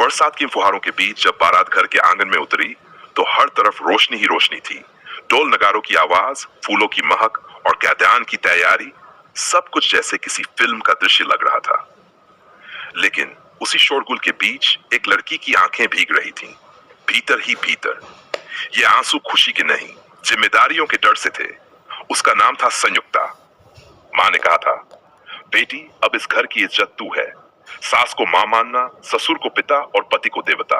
बरसात की फुहारों के बीच जब बारात घर के आंगन में उतरी तो हर तरफ रोशनी ही रोशनी थी। ढोल नगारों की आवाज, फूलों की महक और कन्यादान की तैयारी, सब कुछ जैसे किसी फिल्म का दृश्य लग रहा था। लेकिन उसी शोरगुल के बीच एक लड़की की आंखें भीग रही थीं, भीतर ही भीतर। ये आंसू खुशी के नहीं, जिम्मेदारियों के डर से थे। उसका नाम था संयुक्ता। माँ ने कहा था, बेटी अब इस घर की इज्जत तू है। सास को माँ मानना, ससुर को पिता और पति को देवता।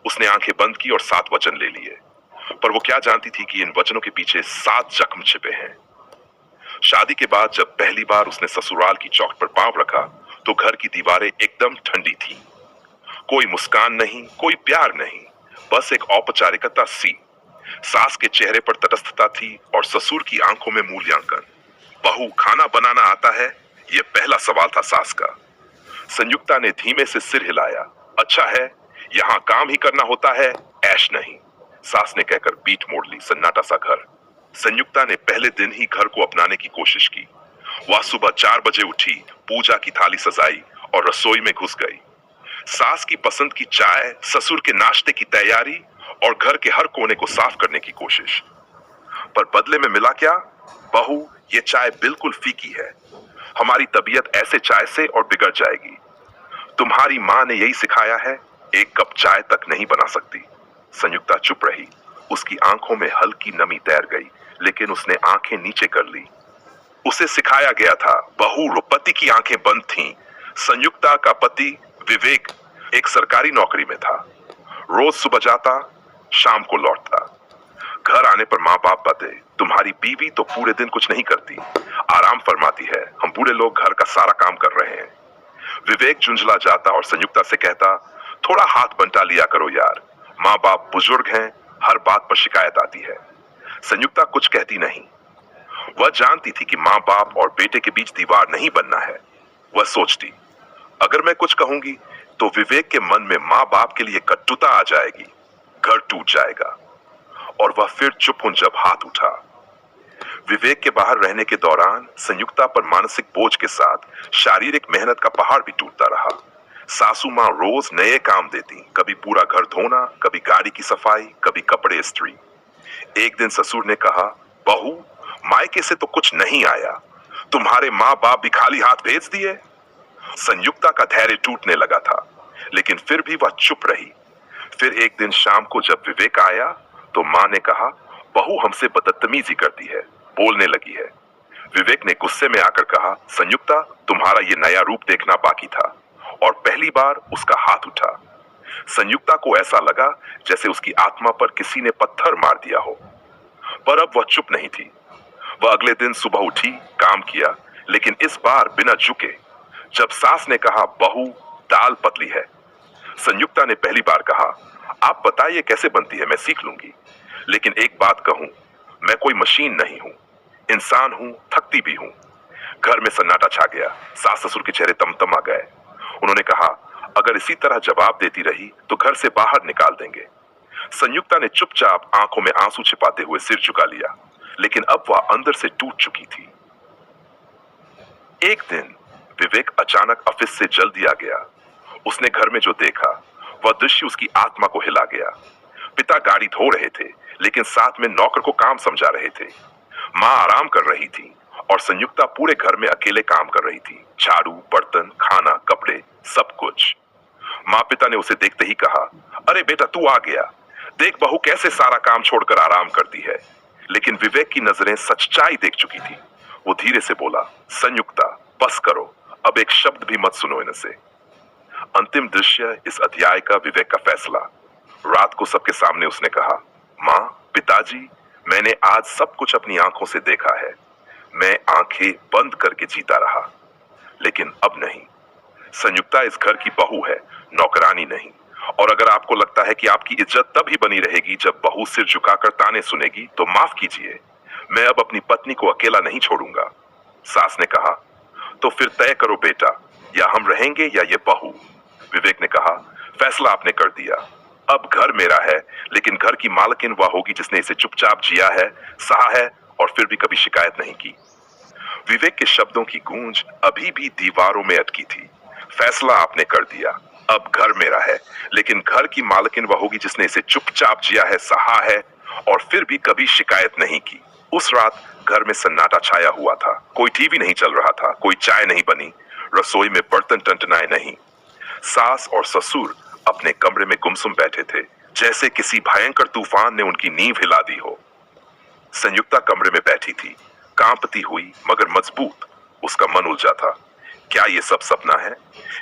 उसने आंखें बंद की और 7 वचन ले लिए। पर वो क्या जानती थी कि इन वचनों के पीछे 7 जख्म छिपे हैं। शादी के बाद जब पहली बार उसने ससुराल की चौक पर पांव रखा तो घर की दीवारें एकदम ठंडी थी। कोई मुस्कान नहीं, कोई प्यार नहीं, बस एक औपचारिकता सी। सास के चेहरे पर तटस्थता थी और ससुर की आंखों में मूल्यांकन। बहू खाना बनाना आता है? यह पहला सवाल था सास का। संयुक्ता ने धीमे से सिर हिलाया। अच्छा है, यहाँ काम ही करना होता है, ऐश नहीं, सास ने कहकर पीठ मोड़ ली। सन्नाटा सा घर। संयुक्ता ने पहले दिन ही घर को अपनाने की कोशिश की। वह सुबह 4 बजे उठी, पूजा की थाली सजाई और रसोई में घुस गई। सास की पसंद की चाय, ससुर के नाश्ते की तैयारी और घर के हर कोने को साफ करने की कोशिश। पर बदले में मिला क्या? बहू, ये चाय बिल्कुल फीकी है। हमारी तबीयत ऐसे चाय से और बिगड़ जाएगी। तुम्हारी माँ ने यही सिखाया है, एक कप चाय तक नहीं बना सकती। संयुक्ता चुप रही। उसकी आंखों में हल्की नमी तैर गई, लेकिन उसने आंखें नीचे कर ली। उसे सिखाया गया था, बहू पति की आंखें बंद थीं। संयुक्ता का पति विवेक एक सरकारी नौकरी में था। रोज सुबह जाता, शाम को लौटता। घर आने पर माँ बाप बातें, तुम्हारी बीवी तो पूरे दिन कुछ नहीं करती, आराम फरमाती है, हम बूढ़े लोग घर का सारा काम कर रहे हैं। विवेक झुंझला जाता और संयुक्ता से कहता, थोड़ा हाथ बंटा लिया करो यार, माँ बाप बुजुर्ग हैं, हर बात पर शिकायत आती है। संयुक्ता कुछ कहती नहीं। वह जानती थी कि माँ बाप और बेटे के बीच दीवार नहीं बनना है। वह सोचती, अगर मैं कुछ कहूंगी तो विवेक के मन में माँ बाप के लिए कटुता आ जाएगी, घर टूट जाएगा। और वह फिर चुप हो जब हाथ उठा। विवेक के बाहर रहने के दौरान संयुक्ता पर मानसिक बोझ के साथ शारीरिक मेहनत का पहाड़ भी टूटता रहा। सासू माँ रोज नए काम देती, कभी पूरा घर धोना, कभी गाड़ी की सफाई, कभी कपड़े इस्त्री। एक दिन ससुर ने कहा, बहू मायके से तो कुछ नहीं आया, तुम्हारे माँ बाप भी खाली हाथ भेज दिए। संयुक्ता का धैर्य टूटने लगा था, लेकिन फिर भी वह चुप रही। फिर एक दिन शाम को जब विवेक आया तो माँ ने कहा, बहू हमसे बदतमीजी करती है, बोलने लगी है। विवेक ने गुस्से में आकर कहा, संयुक्ता तुम्हारा ये नया रूप देखना बाकी था। और पहली बार उसका हाथ उठा। संयुक्ता को ऐसा लगा जैसे उसकी आत्मा पर किसी ने पत्थर मार दिया हो। पर अब वह चुप नहीं थी। वह अगले दिन सुबह उठी, काम किया, लेकिन इस बार बिना झुके। जब सास ने कहा, बहू दाल पतली है, संयुक्ता ने पहली बार कहा, आप बताइए कैसे बनती है, मैं सीख लूंगी। लेकिन एक बात कहूं, मैं कोई मशीन नहीं हूं, इंसान हूं, थकती भी हूं। घर में सन्नाटा छा गया। सास ससुर के चेहरे तमतमा गए। उन्होंने कहा, अगर इसी तरह जवाब देती रही तो घर से बाहर निकाल देंगे। संयुक्ता ने चुपचाप आंखों में आंसू छिपाते हुए सिर झुका लिया, लेकिन अब वह अंदर से टूट चुकी थी। एक दिन विवेक अचानक ऑफिस से जल्दी आ गया। उसने घर में जो देखा वह दृश्य उसकी आत्मा को हिला गया। पिता गाड़ी धो रहे थे, लेकिन साथ में नौकर को काम समझा रहे थे। माँ आराम कर रही थी और संयुक्ता पूरे घर में अकेले काम कर रही थी, झाड़ू, बर्तन, खाना, कपड़े, सब कुछ। माँ पिता ने उसे देखते ही कहा, अरे बेटा तू आ गया, देख बहू कैसे सारा काम छोड़कर आराम करती है। लेकिन विवेक की नजरें सच्चाई देख चुकी थी। वो धीरे से बोला, संयुक्ता बस करो, अब एक शब्द भी मत सुनो इनसे। अंतिम दृश्य इस अध्याय का विवेक का फैसला। रात को सबके सामने उसने कहा, माँ, पिताजी, मैंने आज सब कुछ अपनी आंखों से देखा है। मैं आंखें बंद करके जीता रहा, लेकिन अब नहीं। संयुक्ता इस घर की बहू है, नौकरानी नहीं। और अगर आपको लगता है कि आपकी इज्जत तभी बनी रहेगी जब बहू सिर झुकाकर ताने सुनेगी, तो माफ कीजिए, मैं अब अपनी पत्नी को अकेला नहीं छोड़ूंगा। सास ने कहा, तो फिर तय करो बेटा, या हम रहेंगे या ये बहू। विवेक ने कहा, फैसला आपने कर दिया, अब घर मेरा है, लेकिन घर की मालकिन वह होगी जिसने इसे चुपचाप जिया है, सहा है और फिर भी कभी शिकायत नहीं की। विवेक के शब्दों की गूंज अभी भी दीवारों में अटकी थी। फैसला आपने कर दिया, अब घर मेरा है, लेकिन घर की मालकिन वह होगी जिसने इसे चुपचाप जिया है, सहा है और फिर भी कभी शिकायत नहीं की। उस रात घर में सन्नाटा छाया हुआ था। कोई टीवी नहीं चल रहा था, कोई चाय नहीं बनी, रसोई में बर्तन टंटनाए नहीं। सास और ससुर अपने कमरे में गुमसुम बैठे थे, जैसे किसी भयंकर तूफान ने उनकी नींव हिला दी हो। संयुक्ता कमरे में बैठी थी, कांपती हुई मगर मजबूत। उसका मन उलझा था। क्या ये सब सपना है?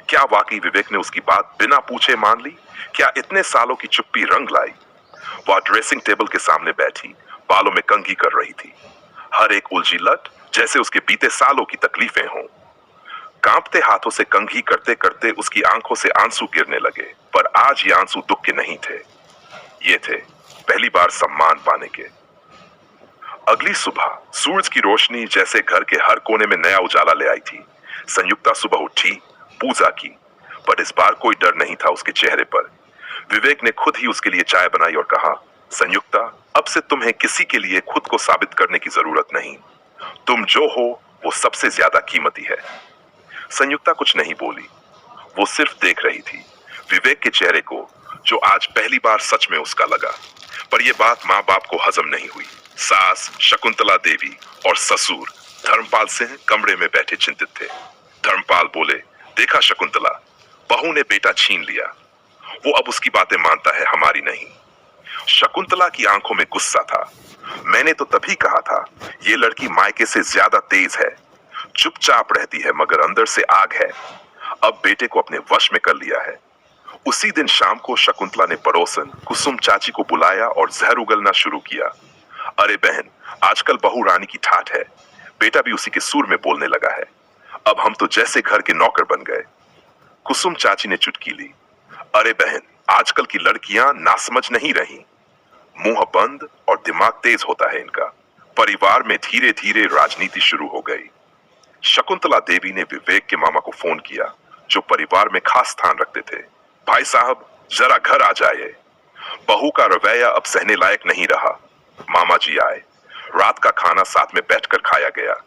क्या वाकई विवेक ने उसकी बात बिना पूछे मान ली? क्या इतने सालों की चुप्पी रंग लाई? वह ड्रेसिंग टेबल के सामने बैठी, बालों में कंघी कर रही थी। हर एक उलझी लट जैसे उसके बीते सालों की तकलीफें हों। कांपते हाथों से कंघी करते करते उसकी आंखों से आंसू गिरने लगे, पर आज ये आंसू दुख के नहीं थे। ये थे पहली बार सम्मान पाने के। अगली सुबह सूरज की रोशनी जैसे घर के हर कोने में नया उजाला ले आई थी। संयुक्ता सुबह उठी, पूजा की, पर इस बार कोई डर नहीं था उसके चेहरे पर। विवेक ने खुद ही उसके लिए चाय बनाई और कहा, संयुक्ता, अब से तुम्हें किसी के लिए खुद को साबित करने की जरूरत नहीं। तुम जो हो वो सबसे ज्यादा कीमती है। संयुक्ता कुछ नहीं बोली, वो सिर्फ देख रही थी विवेक के चेहरे को, जो आज पहली बार सच में उसका लगा। पर यह बात माँ बाप को हजम नहीं हुई। सास शकुंतला देवी और ससुर धर्मपाल सिंह कमरे में बैठे चिंतित थे। धर्मपाल बोले, देखा शकुंतला, बहू ने बेटा छीन लिया। वो अब उसकी बातें मानता है, हमारी नहीं। शकुंतला की आंखों में गुस्सा था। मैंने तो तभी कहा था, ये लड़की मायके से ज्यादा तेज है, चुपचाप रहती है मगर अंदर से आग है। अब बेटे को अपने वश में कर लिया है। उसी दिन शाम को शकुंतला ने पड़ोसन कुसुम चाची को बुलाया और जहर उगलना शुरू किया। अरे बहन, आजकल बहू रानी की ठाठ है। बेटा भी उसी के सुर में बोलने लगा है। अब हम तो जैसे घर के नौकर बन गए। कुसुम चाची ने चुटकी ली। अरे बहन, आजकल की लड़कियां नासमझ नहीं रही। मुंह बंद और दिमाग तेज होता है इनका। परिवार में धीरे धीरे राजनीति शुरू हो गई। शकुंतला देवी ने विवेक के मामा को फोन किया, जो परिवार में खास स्थान रखते थे। भाई साहब, जरा घर आ जाइए। बहू का रवैया अब सहने लायक नहीं रहा। मामा जी आए। रात का खाना साथ में बैठकर खाया गया।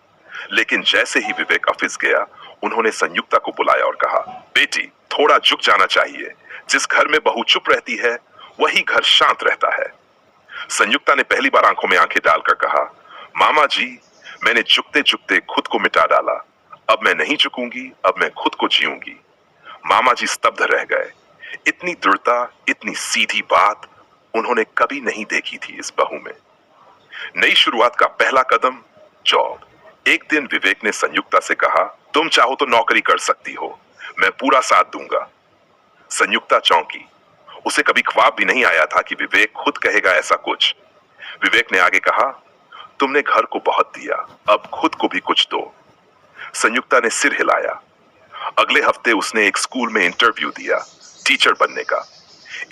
लेकिन जैसे ही विवेक ऑफिस गया, उन्होंने संयुक्ता को बुलाया और कहा, बेटी, थोड़ा झुक जाना चाहिए। जिस घर में बहू चुप रहती है, वही घर शांत रहता है। संयुक्ता ने पहली बार आंखों में आंखें डालकर कहा, मामा जी, मैंने झुकते झुकते खुद को मिटा डाला। अब मैं नहीं झुकूंगी, अब मैं खुद को जीऊंगी। मामा जी स्तब्ध रह गए। इतनी दृढ़ता, इतनी सीधी बात उन्होंने कभी नहीं देखी थी इस बहू में। नई शुरुआत का पहला कदम, जॉब। एक दिन विवेक ने संयुक्ता से कहा, तुम चाहो तो नौकरी कर सकती हो, मैं पूरा साथ दूंगा। संयुक्ता चौंकी। उसे कभी ख्वाब भी नहीं आया था कि विवेक खुद कहेगा ऐसा कुछ। विवेक ने आगे कहा, तुमने घर को बहुत दिया, अब खुद को भी कुछ दो। संयुक्ता ने सिर हिलाया। अगले हफ्ते उसने एक स्कूल में इंटरव्यू दिया, टीचर बनने का।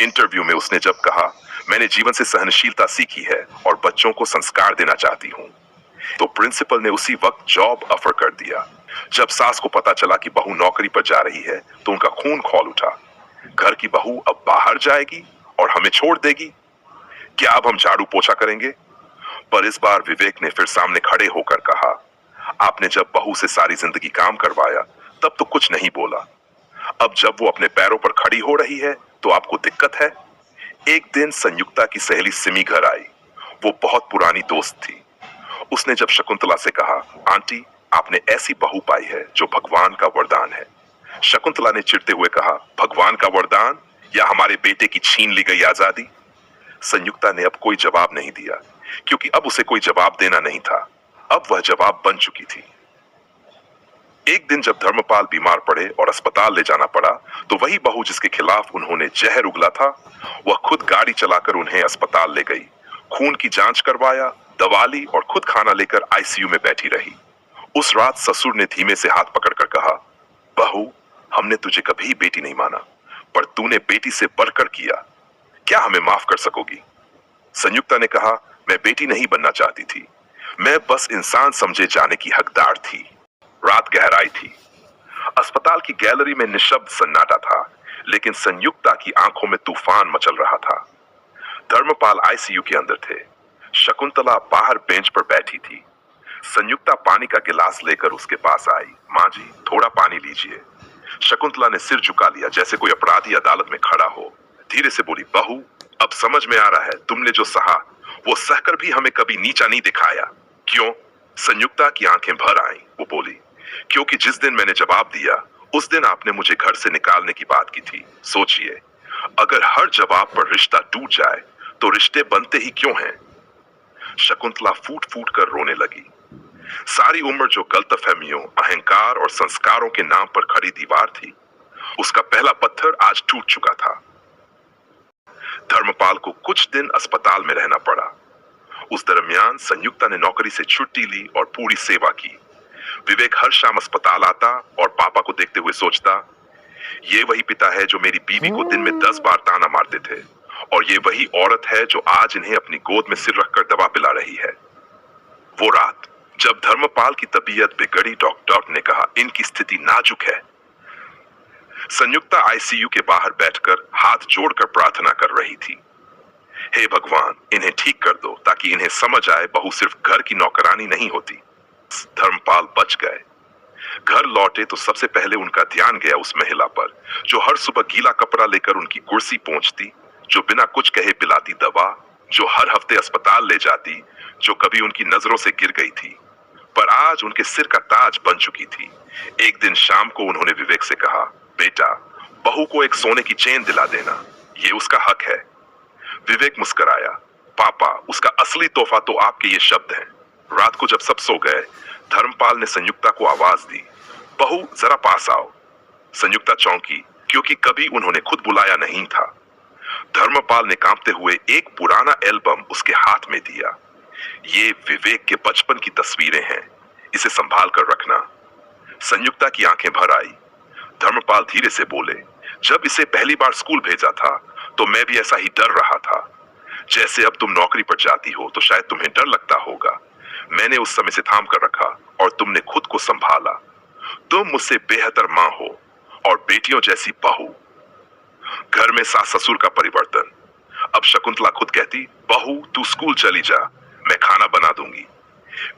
इंटरव्यू में उसने जब कहा, मैंने जीवन से सहनशीलता सीखी है और बच्चों को संस्कार देना चाहती हूँ, तो प्रिंसिपल ने उसी वक्त जॉब ऑफर कर दिया। जब सास को पता चला कि बहू नौकरी पर जा रही है, तो उनका खून खौल उठा। घर की बहू अब बाहर जाएगी और हमें छोड़ देगी? क्या अब हम झाड़ू पोछा करेंगे? पर इस बार विवेक ने फिर सामने खड़े होकर कहा, आपने जब बहू से सारी जिंदगी काम करवाया, तब तो कुछ नहीं बोला। अब जब वो अपने पैरों पर खड़ी हो रही है, तो आपको दिक्कत है? एक दिन संयुक्ता की सहेली सिमी घर आई। वो बहुत पुरानी दोस्त थी। उसने जब शकुंतला से कहा, आंटी, आपने ऐसी बहू पाई है जो भगवान का वरदान है। शकुंतला ने चिढ़ते हुए कहा, भगवान का वरदान या हमारे बेटे की छीन ली गई आजादी? संयुक्ता ने अब कोई जवाब नहीं दिया, क्योंकि अब उसे कोई जवाब देना नहीं था। अब वह जवाब बन चुकी थी। एक दिन जब धर्मपाल बीमार पड़े और अस्पताल ले जाना पड़ा, तो वही बहू जिसके खिलाफ उन्होंने जहर उगला था, वह खुद गाड़ी चलाकर उन्हें अस्पताल ले गई। खून की जांच करवाया, दवा ली और खुद खाना लेकर आईसीयू में बैठी रही। उस रात ससुर ने धीमे से हाथ पकड़कर कहा, बहू, हमने तुझे कभी बेटी नहीं माना, पर तूने बेटी से बढ़कर किया। क्या हमें माफ कर सकोगी? संयुक्ता ने कहा, मैं बेटी नहीं बनना चाहती थी, मैं बस इंसान समझे जाने की हकदार थी। रात गहराई थी। अस्पताल की गैलरी में निशब्द सन्नाटा था, लेकिन संयुक्ता की आंखों में तूफान मचल रहा था। धर्मपाल आईसीयू के अंदर थे। शकुंतला बाहर बेंच पर बैठी थी। संयुक्ता पानी का गिलास लेकर उसके पास आई। माँ जी, थोड़ा पानी लीजिए। शकुंतला ने सिर झुका लिया, जैसे कोई अपराधी अदालत में खड़ा हो। धीरे से बोली, बहू, अब समझ में आ रहा है तुमने जो सहा वो सहकर भी हमें कभी नीचा नहीं दिखाया। क्यों? संयुक्ता की आंखें भर आईं। वो बोली, क्योंकि जिस दिन मैंने जवाब दिया उस दिन आपने मुझे घर से निकालने की बात की थी। सोचिए, अगर हर जवाब पर रिश्ता टूट जाए तो रिश्ते बनते ही क्यों हैं? शकुंतला फूट फूट कर रोने लगी। सारी उम्र जो गलतफहमियों, अहंकार और संस्कारों के नाम पर खड़ी दीवार थी, उसका पहला पत्थर आज टूट चुका था। धर्मपाल को कुछ दिन अस्पताल में रहना पड़ा। उस दरमियान संयुक्ता ने नौकरी से छुट्टी ली और पूरी सेवा की। विवेक हर शाम अस्पताल आता और पापा को देखते हुए सोचता, ये वही पिता है जो मेरी बीवी को दिन में 10 बार ताना मारते थे, और ये वही औरत है जो आज इन्हें अपनी गोद में सिर रखकर दवा पिला रही है। वो रात जब धर्मपाल की तबीयत बिगड़ी, डॉक्टर ने कहा, इनकी स्थिति नाजुक है। संयुक्ता आईसीयू के बाहर बैठकर हाथ जोड़कर प्रार्थना कर रही थी, हे भगवान, इन्हें ठीक कर दो ताकि इन्हें समझ आए बहू सिर्फ घर की नौकरानी नहीं होती। धर्मपाल बच गए। घर लौटे तो सबसे पहले उनका ध्यान गया उस महिला पर जो हर सुबह गीला कपड़ा लेकर उनकी कुर्सी पहुंचती, जो बिना कुछ कहे पिलाती दवा, जो हर हफ्ते अस्पताल ले जाती, जो कभी उनकी नजरों से गिर गई थी पर आज उनके सिर का ताज बन चुकी थी। एक दिन शाम को उन्होंने विवेक से कहा, बेटा, बहू को एक सोने की चेन दिला देना, ये उसका हक है। विवेक मुस्कुराया, पापा, उसका असली तोहफा तो आपके ये शब्द हैं। रात को जब सब सो गए, धर्मपाल ने संयुक्ता को आवाज दी, बहू जरा पास आओ। संयुक्ता चौंकी क्योंकि कभी उन्होंने खुद बुलाया नहीं था। धर्मपाल ने कांपते हुए एक पुराना एल्बम उसके हाथ में दिया। ये विवेक के बचपन की तस्वीरें हैं, इसे संभाल कर रखना। संयुक्ता की आंखें भर आई। धर्मपाल धीरे से बोले, जब इसे पहली बार स्कूल भेजा था तो मैं भी ऐसा ही डर रहा था। जैसे अब तुम नौकरी पर जाती हो तो शायद तुम्हें डर लगता होगा। मैंने उस समय से थाम कर रखा और तुमने खुद को संभाला। तुम मुझसे बेहतर मां हो और बेटियों जैसी बहू। घर में सास ससुर का परिवर्तन। अब शकुंतला खुद कहती, बहू तू स्कूल चली जा, मैं खाना बना दूंगी।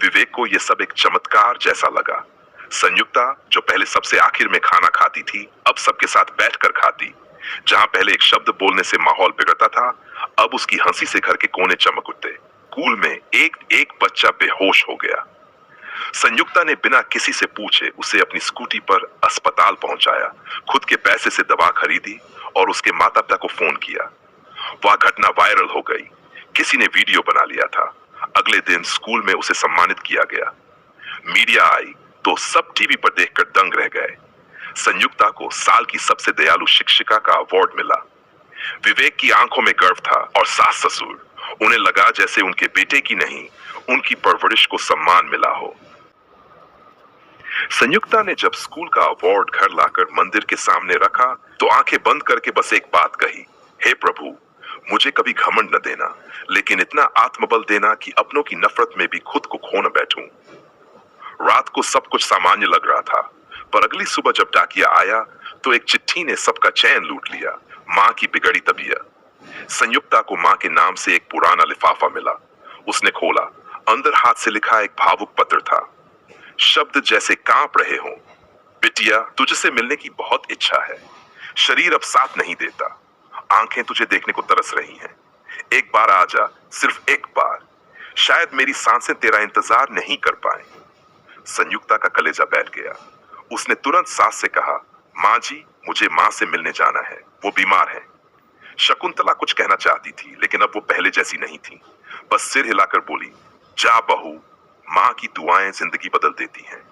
विवेक को यह सब एक चमत्कार जैसा लगा। संयुक्ता जो पहले सबसे आखिर में खाना खाती थी, अब सबके साथ बैठकर खाती। जहां पहले एक शब्द बोलने से माहौल बिगड़ता था, अब उसकी हंसी से घर के कोने चमक उठते। स्कूल में एक एक बच्चा बेहोश हो गया। संयुक्ता ने बिना किसी से पूछे उसे अपनी स्कूटी पर अस्पताल पहुंचाया, खुद के पैसे से दवा खरीदी और उसके माता पिता को फोन किया। वह घटना वायरल हो गई, किसी ने वीडियो बना लिया था। अगले दिन स्कूल में उसे सम्मानित किया गया। मीडिया आई तो सब टीवी पर देखकर दंग रह गए। संयुक्ता को साल की सबसे दयालु शिक्षिका का अवार्ड मिला। विवेक की आंखों में गर्व था और सास ससुर, उन्हें लगा जैसे उनके बेटे की नहीं, उनकी परवरिश को सम्मान मिला हो। संयुक्ता ने जब स्कूल का अवार्ड घर लाकर मंदिर के सामने रखा तो आंखें बंद करके बस एक बात कही, हे प्रभु, मुझे कभी घमंड न देना, लेकिन इतना आत्मबल देना कि अपनों की नफरत में भी खुद को खो न बैठूं। रात को सब कुछ सामान्य लग रहा था, पर अगली सुबह जब डाकिया आया तो एक चिट्ठी ने सबका चैन लूट लिया। मां की बिगड़ी तबीयत। संयुक्ता को मां के नाम से एक पुराना लिफाफा मिला। उसने खोला, अंदर हाथ से लिखा एक भावुक पत्र था। शब्द जैसे कांप रहे हों, बिटिया, तुझसे मिलने की बहुत इच्छा है। शरीर अब साथ नहीं देता, आंखें तुझे देखने को तरस रही हैं। एक बार आ जा, सिर्फ एक बार। शायद मेरी सांसें तेरा इंतजार नहीं कर पाए। संयुक्ता का कलेजा बैठ गया। उसने तुरंत सास से कहा, माँ जी, मुझे माँ से मिलने जाना है, वो बीमार है। शकुंतला कुछ कहना चाहती थी, लेकिन अब वो पहले जैसी नहीं थी। बस सिर हिलाकर बोली, जा बहू, माँ की दुआएं जिंदगी बदल देती हैं।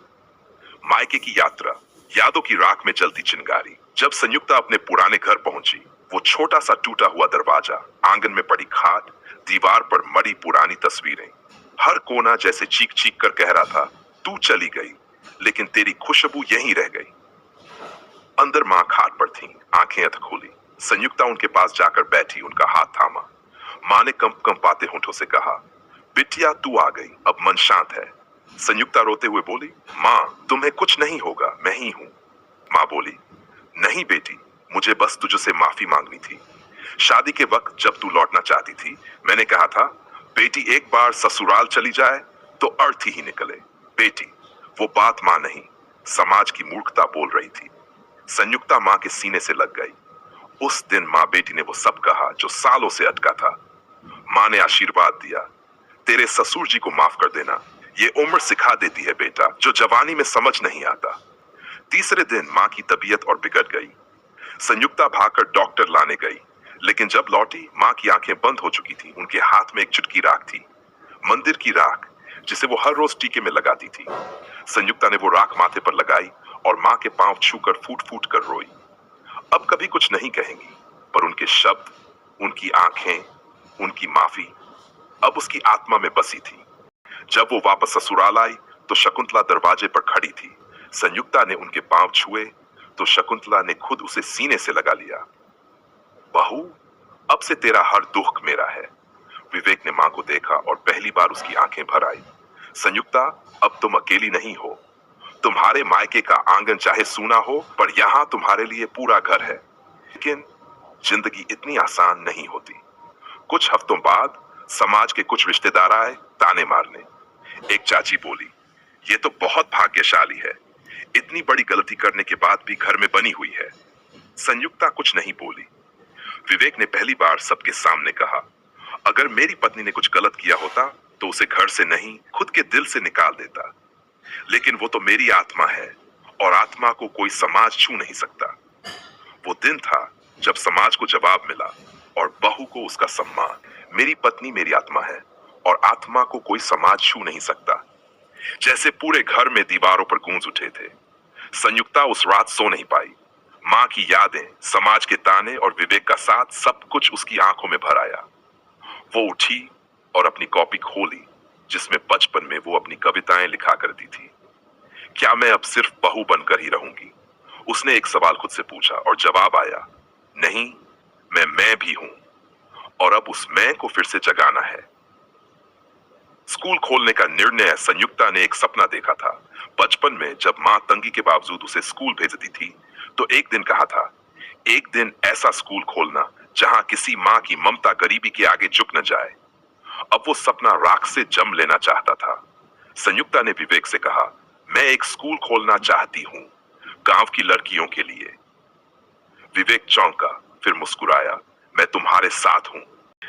मायके की यात्रा, यादों की राख में जलती चिंगारी। जब संयुक्ता अपने पुराने घर पहुंची, वो छोटा सा टूटा हुआ दरवाजा, आंगन में पड़ी खाट, दीवार पर मड़ी पुरानी तस्वीरें, हर कोना जैसे चीख चीख कर कह रहा था, तू चली गई लेकिन तेरी खुशबू यहीं रह गई। अंदर मां खाट पर थी, आंखें अध खोली। संयुक्ता उनके पास जाकर बैठी, उनका हाथ थामा। मां ने कंपाते होंठों से कहा, बिटिया तू आ गई, अब मन शांत है। संयुक्ता रोते हुए बोली, मां तुम्हें कुछ नहीं होगा, मैं ही हूं। मां बोली, नहीं बेटी, मुझे बस तुझसे माफी मांगनी थी। शादी के वक्त जब तू लौटना चाहती थी, मैंने कहा था, बेटी एक बार ससुराल चली जाए तो अर्थी ही निकले। बेटी, वो बात मां नहीं, समाज की मूर्खता बोल रही थी। संयुक्ता मां के सीने से लग गई। उस दिन माँ बेटी ने वो सब कहा जो सालों से अटका था। माँ ने आशीर्वाद दिया, तेरे ससुर जी को माफ कर देना, ये उम्र सिखा देती है बेटा जो जवानी में समझ नहीं आता। तीसरे दिन माँ की तबीयत और बिगड़ गई। संयुक्ता भागकर डॉक्टर लाने गई, लेकिन जब लौटी माँ की आंखें बंद हो चुकी थी। उनके हाथ में एक चुटकी राख थी, मंदिर की राख, जिसे वो हर रोज टीके में लगाती थी। संयुक्ता ने वो राख माथे पर लगाई और माँ के पांव छूकर फूट फूट कर रोई। अब कभी कुछ नहीं कहेंगी, पर उनके शब्द, उनकी आंखें, उनकी माफी अब उसकी आत्मा में बसी थी। जब वो वापस ससुराल आई तो शकुंतला दरवाजे पर खड़ी थी। संयुक्ता ने उनके पांव छुए तो शकुंतला ने खुद उसे सीने से लगा लिया। बहू, अब से तेरा हर दुख मेरा है। विवेक ने मां को देखा और पहली बार उसकी आंखें भर आई। संयुक्ता, अब तुम अकेली नहीं हो। तुम्हारे मायके का आंगन चाहे सूना हो, पर यहाँ तुम्हारे लिए पूरा घर है। लेकिन जिंदगी इतनी आसान नहीं होती। कुछ हफ्तों बाद समाज के कुछ रिश्तेदार आए ताने मारने। एक चाची बोली, ये तो बहुत भाग्यशाली है, इतनी बड़ी गलती करने के बाद भी घर में बनी हुई है। संयुक्ता कुछ नहीं बोली। विवेक ने पहली बार सबके सामने कहा, अगर मेरी पत्नी ने कुछ गलत किया होता तो उसे घर से नहीं, खुद के दिल से निकाल देता। लेकिन वो तो मेरी आत्मा है और आत्मा को कोई समाज छू नहीं सकता। वो दिन था जब समाज को जवाब मिला और बहू को उसका सम्मान। मेरी पत्नी मेरी आत्मा है और आत्मा को कोई समाज छू नहीं सकता। जैसे पूरे घर में दीवारों पर गूंज उठे थे। संयुक्ता उस रात सो नहीं पाई। माँ की यादें, समाज के ताने और विवेक का साथ, सब कुछ उसकी आंखों में भर आया। वो उठी और अपनी कॉपी खोली जिसमें बचपन में वो अपनी कविताएं लिखा करती थी। क्या मैं अब सिर्फ बहू बनकर ही रहूंगी? उसने एक सवाल खुद से पूछा और जवाब आया, नहीं, मैं भी हूं। और अब उस मैं को फिर से जगाना है। स्कूल खोलने का निर्णय संयुक्ता ने एक सपना देखा था। बचपन में जब माँ तंगी के बावजूद उसे स्कूल भेजती थी तो एक दिन कहा था, एक दिन ऐसा स्कूल खोलना जहां किसी माँ की ममता गरीबी के आगे झुक न जाए। अब वो सपना राख से जम लेना चाहता था। संयुक्ता ने विवेक से कहा, मैं एक स्कूल खोलना चाहती हूँ, गांव की लड़कियों के लिए। विवेक चौंका, फिर मुस्कुराया, मैं तुम्हारे साथ हूं।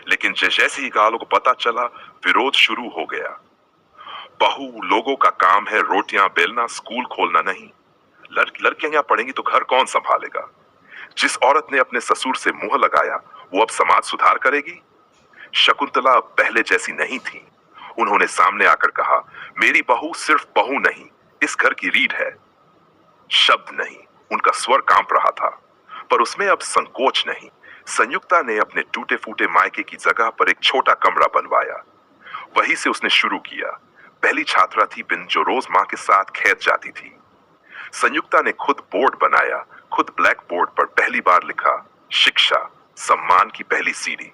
लेकिन जैसे ही गालों को पता चला, विरोध शुरू हो गया। बहू, लोगों का काम है रोटियां बेलना, स्कूल खोलना नहीं। लड़कियां यहाँ पढ़ेंगी तो घर कौन संभालेगा? जिस औरत ने अपने ससुर से मुंह लगाया वो अब समाज सुधार करेगी? शकुंतला अब पहले जैसी नहीं थी। उन्होंने सामने आकर कहा, मेरी बहू सिर्फ बहू नहीं, इस घर की रीढ़ है। शब्द नहीं, उनका स्वर कांप रहा था, पर उसमें अब संकोच नहीं। संयुक्ता ने अपने टूटे फूटे मायके की जगह पर एक छोटा कमरा बनवाया। वहीं से उसने शुरू किया। पहली छात्रा थी बिन जो रोज माँ के साथ खेत जाती थी। संयुक्ता ने खुद बोर्ड बनाया, खुद ब्लैक बोर्ड पर पहली बार लिखा, शिक्षा सम्मान की पहली सीढ़ी।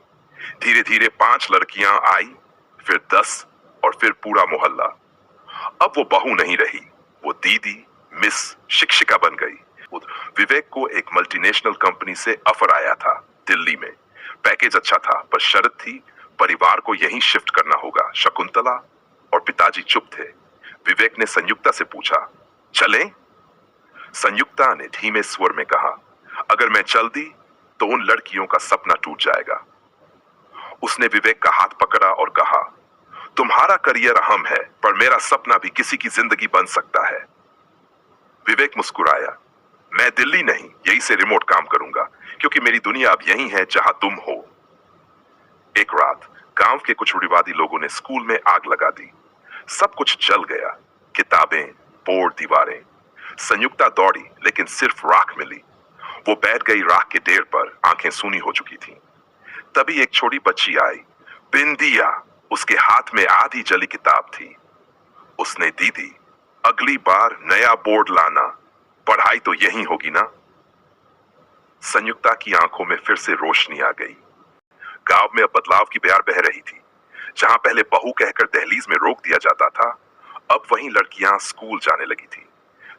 धीरे धीरे 5 लड़कियां आई, फिर 10 और फिर पूरा मोहल्ला। अब वो बहू नहीं रही, वो दीदी, मिस, शिक्षिका बन गई। विवेक को एक मल्टीनेशनल कंपनी से ऑफर आया था दिल्ली में। पैकेज अच्छा था, पर शर्त थी, परिवार को यहीं शिफ्ट करना होगा। शकुंतला और पिताजी चुप थे। विवेक ने संयुक्ता से पूछा, चलें? संयुक्ता ने धीमे स्वर में कहा, अगर मैं चल दी तो उन लड़कियों का सपना टूट जाएगा। उसने विवेक का हाथ पकड़ा और कहा, तुम्हारा करियर अहम है, पर मेरा सपना भी किसी की जिंदगी बन सकता है। विवेक मुस्कुराया, मैं दिल्ली नहीं, यहीं से रिमोट काम करूंगा, क्योंकि मेरी दुनिया अब यहीं है जहां तुम हो। एक रात गांव के कुछ रूढ़िवादी लोगों ने स्कूल में आग लगा दी। सब कुछ जल गया, किताबें, बोर्ड, दीवारें। संयुक्ता दौड़ी, लेकिन सिर्फ राख मिली। वो बैठ गई राख के ढेर पर, आंखें सूनी हो चुकी थीं। तभी एक छोटी बच्ची आई, बिंदिया, उसके हाथ में आधी जली किताब थी। उसने, दीदी, अगली बार नया बोर्ड लाना, पढ़ाई तो यहीं होगी ना? संयुक्ता की आंखों में फिर से रोशनी आ गई। गांव में अब बदलाव की बयार बह रही थी। जहां पहले बहू कहकर दहलीज में रोक दिया जाता था, अब वहीं लड़कियां स्कूल जाने लगी थी।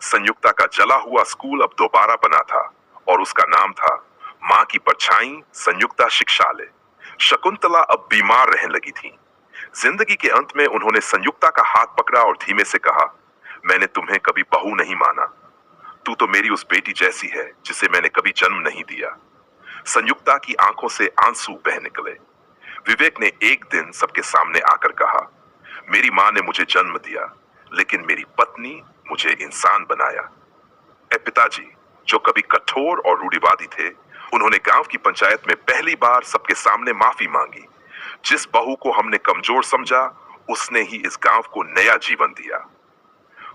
संयुक्ता का जला हुआ स्कूल अब दोबारा बना था और उसका नाम था मां की परछाई संयुक्ता शिक्षालय। शकुंतला अब बीमार रहने लगी थी। जिंदगी के अंत में उन्होंने संयुक्ता का हाथ पकड़ा और धीमे से कहा, मैंने तुम्हें कभी बहू नहीं माना। तू तो मेरी उस बेटी जैसी है जिसे मैंने कभी जन्म नहीं दिया। संयुक्ता की आंखों से आंसू बह निकले। विवेक ने एक दिन सबके सामने आकर कहा, मेरी मां ने मुझे जन्म दिया, लेकिन मेरी पत्नी मुझे इंसान बनाया। ए पिताजी, जो कभी कठोर और रूढ़िवादी थे, उन्होंने गांव की पंचायत में पहली बार सबके सामने माफी मांगी। जिस बहू को हमने कमजोर समझा, उसने ही इस गांव को नया जीवन दिया।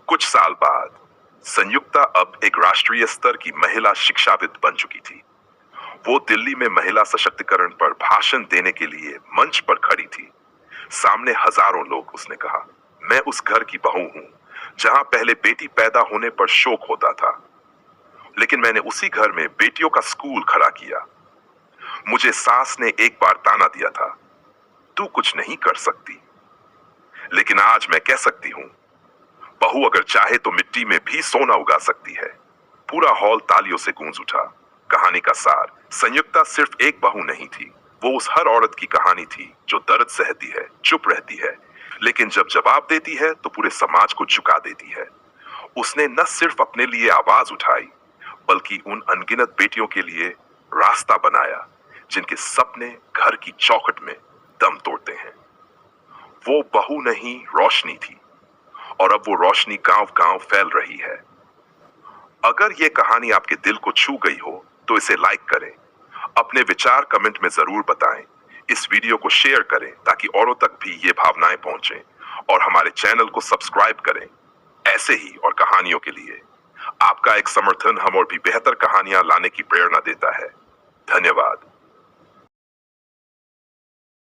कुछ साल बाद संयुक्ता अब एक राष्ट्रीय स्तर की महिला शिक्षाविद बन चुकी थी। वो दिल्ली में महिला सशक्तिकरण पर भाषण देने के लिए मंच पर खड़ी थी। सामने हजारों लोग। उसने कहा, मैं उस घर की बहू हूं जहां पहले बेटी पैदा होने पर शोक होता था, लेकिन मैंने उसी घर में बेटियों का स्कूल खड़ा किया। मुझे सास ने एक बार ताना दिया था, तू कुछ नहीं कर सकती, लेकिन आज मैं कह सकती हूं, बहू अगर चाहे तो मिट्टी में भी सोना उगा सकती है। पूरा हॉल तालियों से गूंज उठा। कहानी का सार, संयुक्ता सिर्फ एक बहू नहीं थी, वो उस हर औरत की कहानी थी जो दर्द सहती है, चुप रहती है, लेकिन जब जवाब देती है तो पूरे समाज को झुका देती है। उसने न सिर्फ अपने लिए आवाज उठाई, बल्कि उन अनगिनत बेटियों के लिए रास्ता बनाया जिनके सपने घर की चौखट में दम तोड़ते हैं। वो बहू नहीं, रोशनी थी, और अब वो रोशनी गांव गांव फैल रही है। अगर ये कहानी आपके दिल को छू गई हो तो इसे लाइक करें, अपने विचार कमेंट में जरूर बताएं, इस वीडियो को शेयर करें ताकि औरों तक भी ये भावनाएं पहुंचें, और हमारे चैनल को सब्सक्राइब करें ऐसे ही और कहानियों के लिए। आपका एक समर्थन हम और भी बेहतर कहानियां लाने की प्रेरणा देता है। धन्यवाद।